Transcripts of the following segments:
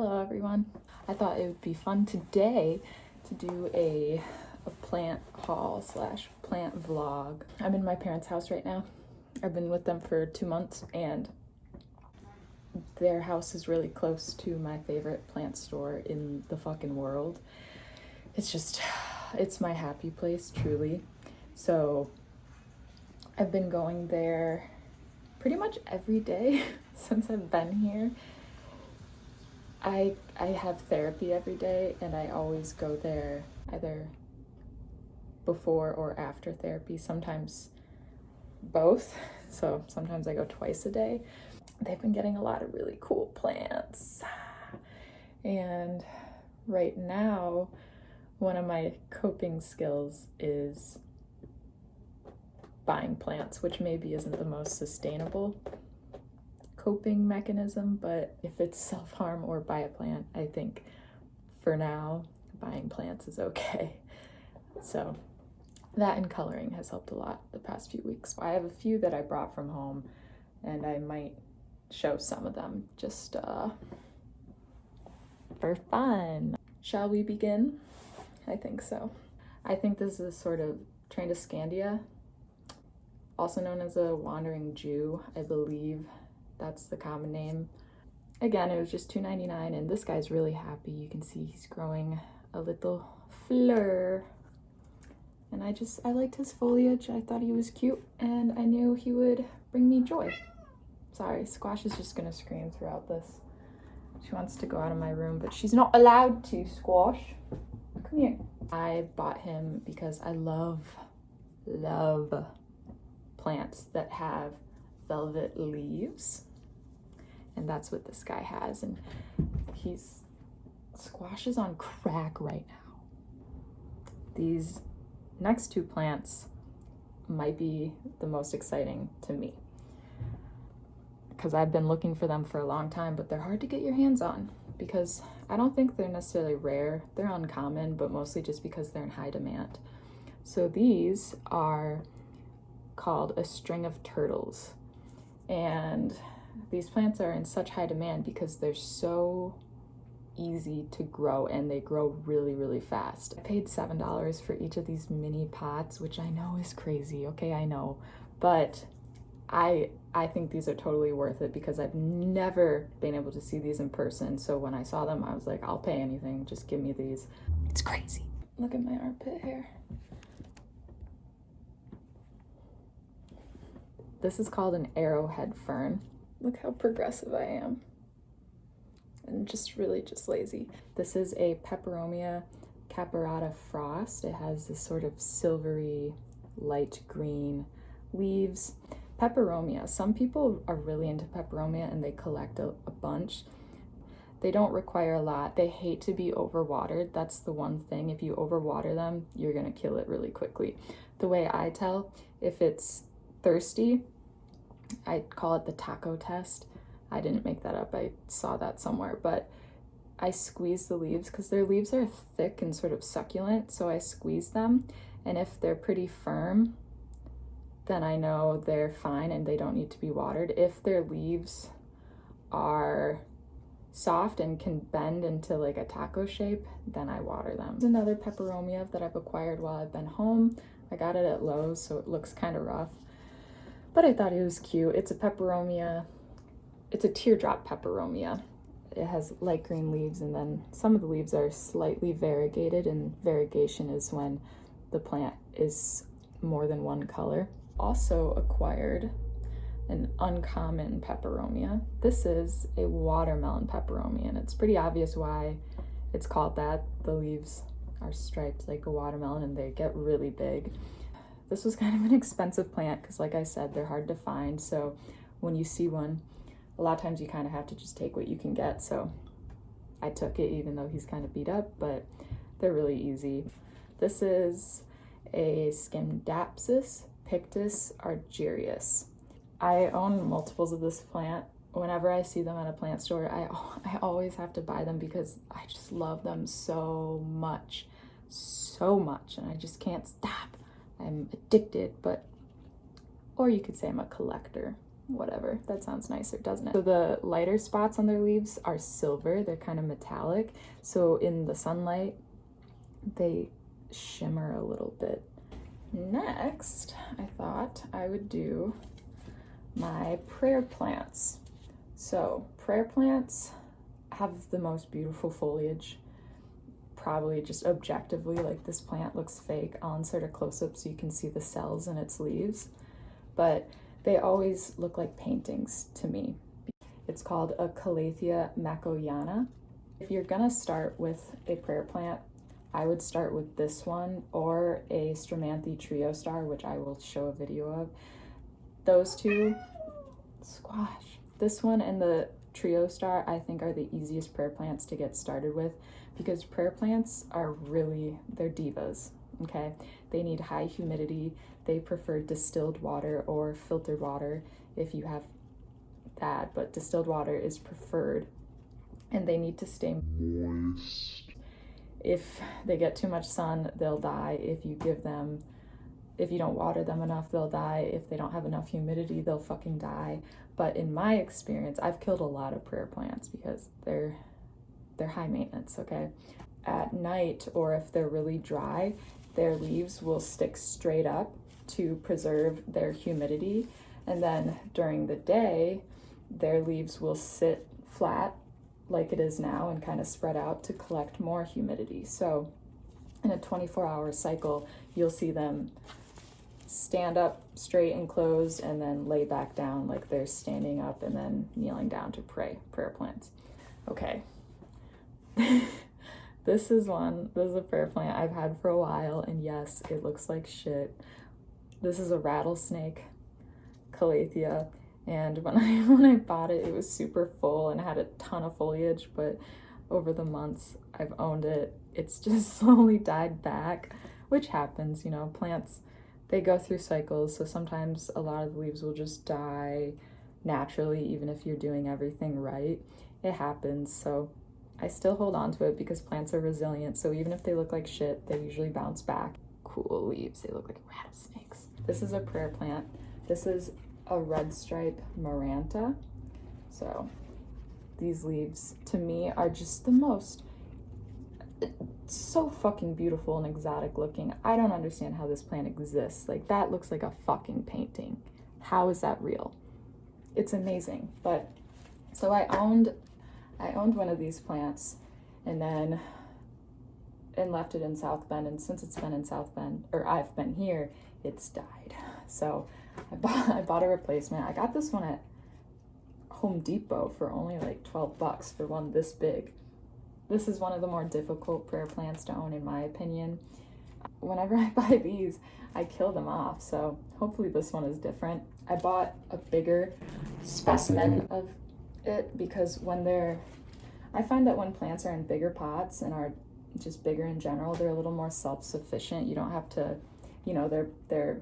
Hello everyone. I thought it would be fun today to do a plant haul slash plant vlog. I'm in my parents' house right now. I've been with them for 2 months and their house is really close to my favorite plant store in the fucking world. It's my happy place, truly. So I've been going there pretty much every day since I've been here. I have therapy every day and I always go there either before or after therapy, sometimes both. So sometimes I go twice a day. They've been getting a lot of really cool plants. And right now, one of my coping skills is buying plants, which maybe isn't the most sustainable coping mechanism, but if it's self-harm or buy a plant, I think for now buying plants is okay. So that and coloring has helped a lot the past few weeks. I have a few that I brought from home and I might show some of them just for fun. Shall we begin? I think so. I think this is sort of Trandoscandia, also known as a wandering Jew, I believe. That's the common name. Again, it was just $2.99 and this guy's really happy. You can see he's growing a little fleur. And I liked his foliage. I thought he was cute and I knew he would bring me joy. Sorry, Squash is just gonna scream throughout this. She wants to go out of my room, but she's not allowed to, Squash. Come here. I bought him because I love plants that have velvet leaves. And that's what this guy has. And Squash is on crack right now. These next two plants might be the most exciting to me because I've been looking for them for a long time, but they're hard to get your hands on because I don't think they're necessarily rare. They're uncommon, but mostly just because they're in high demand. So these are called a string of turtles. And these plants are in such high demand because they're so easy to grow and they grow really, really fast. I paid $7 for each of these mini pots, which I know is crazy, okay, I know, but I think these are totally worth it because I've never been able to see these in person. So when I saw them, I was like, I'll pay anything, just give me these. It's crazy. Look at my armpit hair. This is called an arrowhead fern. Look how progressive I am. And just lazy. This is a Peperomia caparata frost. It has this sort of silvery, light green leaves. Peperomia, some people are really into peperomia and they collect a bunch. They don't require a lot. They hate to be overwatered. That's the one thing. If you overwater them, you're gonna kill it really quickly. The way I tell if it's thirsty, I call it the taco test. I didn't make that up, I saw that somewhere, but I squeeze the leaves because their leaves are thick and sort of succulent, so I squeeze them, and if they're pretty firm, then I know they're fine and they don't need to be watered. If their leaves are soft and can bend into like a taco shape, then I water them. There's another peperomia that I've acquired while I've been home. I got it at Lowe's, so it looks kind of rough, but I thought it was cute. It's a peperomia. It's a teardrop peperomia. It has light green leaves and then some of the leaves are slightly variegated, and variegation is when the plant is more than one color. Also acquired an uncommon peperomia. This is a watermelon peperomia and it's pretty obvious why it's called that. The leaves are striped like a watermelon and they get really big. This was kind of an expensive plant because like I said, they're hard to find. So when you see one, a lot of times you kind of have to just take what you can get. So I took it even though he's kind of beat up, but they're really easy. This is a Scindapsus pictus argyrius. I own multiples of this plant. Whenever I see them at a plant store, I always have to buy them because I just love them so much, and I just can't stop. I'm addicted, or you could say I'm a collector. whatever, that sounds nicer, doesn't it? So the lighter spots on their leaves are silver. They're kind of metallic. So in the sunlight, they shimmer a little bit. Next, I thought I would do my prayer plants. So prayer plants have the most beautiful foliage. Probably just objectively, like this plant looks fake. I'll insert a close-up so you can see the cells in its leaves. But they always look like paintings to me. It's called a Calathea macoiana. If you're gonna start with a prayer plant, I would start with this one or a Stramanthe Trio Star, which I will show a video of. Those two, squash. This one and the Trio Star, I think, are the easiest prayer plants to get started with, because prayer plants are really, they're divas, okay? They need high humidity. They prefer distilled water or filtered water if you have that, but distilled water is preferred. And they need to stay moist. If they get too much sun, they'll die. If you don't water them enough, they'll die. If they don't have enough humidity, they'll fucking die. But in my experience, I've killed a lot of prayer plants because they're high maintenance, okay? At night, or if they're really dry, their leaves will stick straight up to preserve their humidity. And then during the day, their leaves will sit flat like it is now and kind of spread out to collect more humidity. So in a 24-hour cycle, you'll see them stand up straight and closed and then lay back down like they're standing up and then kneeling down to pray. Prayer plants. Okay. This is a prayer plant I've had for a while, and yes, it looks like shit. This is a rattlesnake Calathea, and when I bought it, it was super full and had a ton of foliage, but over the months I've owned it, it's just slowly died back, which happens, you know, plants, they go through cycles, so sometimes a lot of the leaves will just die naturally, even if you're doing everything right. It happens, so I still hold on to it because plants are resilient, so even if they look like shit, they usually bounce back. Cool leaves, they look like rattlesnakes. This is a prayer plant. This is a red stripe maranta. So these leaves, to me, are just the most, so fucking beautiful and exotic looking. I don't understand how this plant exists. Like, that looks like a fucking painting. How is that real? It's amazing. But so I owned one of these plants and left it in South Bend, and since it's been in South Bend, or I've been here, it's died. So I bought a replacement. I got this one at Home Depot for only like $12 for one this big. This is one of the more difficult prayer plants to own, in my opinion. Whenever I buy these, I kill them off, so hopefully this one is different. I bought a bigger specimen of it because I find that when plants are in bigger pots and are just bigger in general, they're a little more self-sufficient. You don't have to, you know, their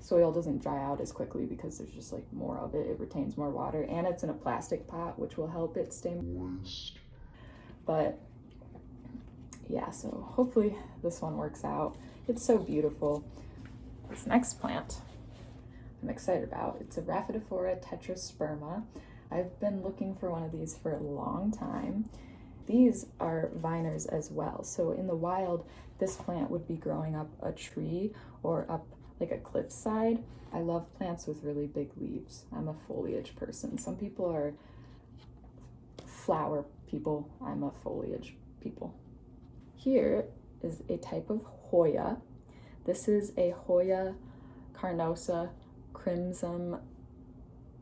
soil doesn't dry out as quickly because there's just like more of it. It retains more water, and it's in a plastic pot, which will help it stay moist. But yeah, so hopefully this one works out. It's so beautiful. This next plant I'm excited about, it's a Rhaphidophora tetrasperma. I've been looking for one of these for a long time. These are viners as well. So in the wild, this plant would be growing up a tree or up like a cliffside. I love plants with really big leaves. I'm a foliage person. Some people are flower people. I'm a foliage people. Here is a type of HOYA. This is a HOYA carnosa crimson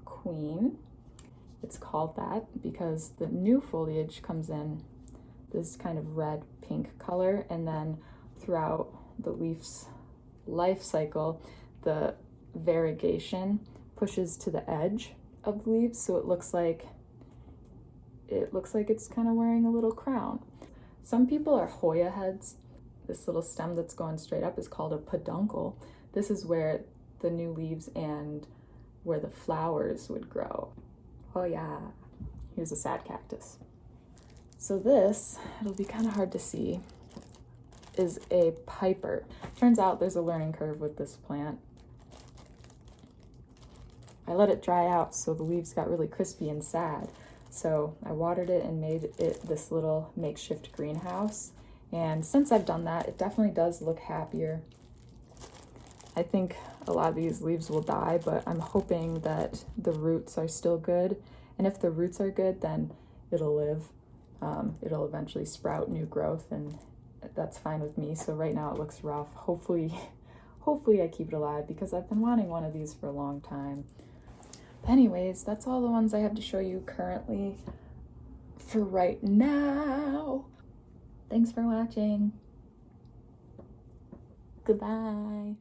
queen. It's called that because the new foliage comes in this kind of red pink color, and then throughout the leaf's life cycle, the variegation pushes to the edge of the leaves, so it looks like it's kind of wearing a little crown. Some people are HOYA heads. This little stem that's going straight up is called a peduncle. This is where the new leaves and where the flowers would grow. Oh yeah, here's a sad cactus. So this, it'll be kind of hard to see, is a piper. Turns out there's a learning curve with this plant. I let it dry out so the leaves got really crispy and sad. So I watered it and made it this little makeshift greenhouse. And since I've done that, it definitely does look happier. I think a lot of these leaves will die, but I'm hoping that the roots are still good. And if the roots are good, then it'll live. It'll eventually sprout new growth, and that's fine with me. So right now it looks rough. Hopefully I keep it alive because I've been wanting one of these for a long time. But anyways, that's all the ones I have to show you currently for right now. Thanks for watching. Goodbye.